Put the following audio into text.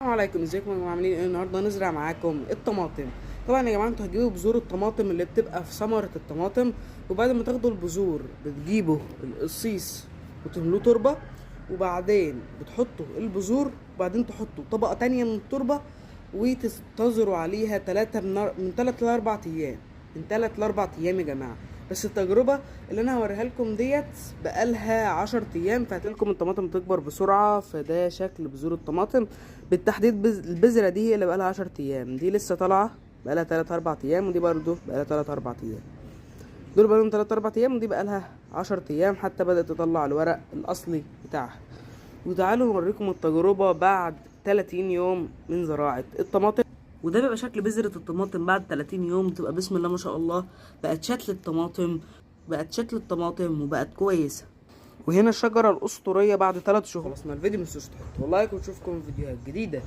عليكم، ازيكم يا جماعه؟ عاملين ايه؟ النهارده هنزرع معاكم الطماطم. طبعا يا جماعه انتوا هتجيبوا بذور الطماطم اللي بتبقى في ثمره الطماطم، وبعد ما تاخدوا البذور بتجيبوا القصيص وتملوه تربه، وبعدين بتحطوا البذور، وبعدين تحطوا طبقه تانية من التربه وتنتظروا عليها من 3 ل 4 ايام. من 3 ل 4 ايام يا جماعه. بس التجربه اللي انا هوريها لكم ديت بقالها 10 ايام، فهتلكم الطماطم تكبر بسرعه. فده شكل بذور الطماطم بالتحديد. البذره دي اللي بقالها 10 ايام، دي لسه طالعه بقالها 3 4 ايام، ودي برضو بقالها 3 4 ايام. دول بقالهم 3 4 ايام، ودي بقالها 10 ايام حتى بدات تطلع الورق الاصلي بتاعها. وتعالوا نوريكم التجربه بعد 30 يوم من زراعه الطماطم. وده بيبقى شكل بذرة الطماطم بعد 30 يوم. تبقى بسم الله ما شاء الله بقت شكل الطماطم وبقت كويسة. وهنا الشجرة الأسطورية بعد 3 شهور. خلاص، ما الفيديو مش تحطوا لايك، ونشوفكم في فيديوهات جديدة.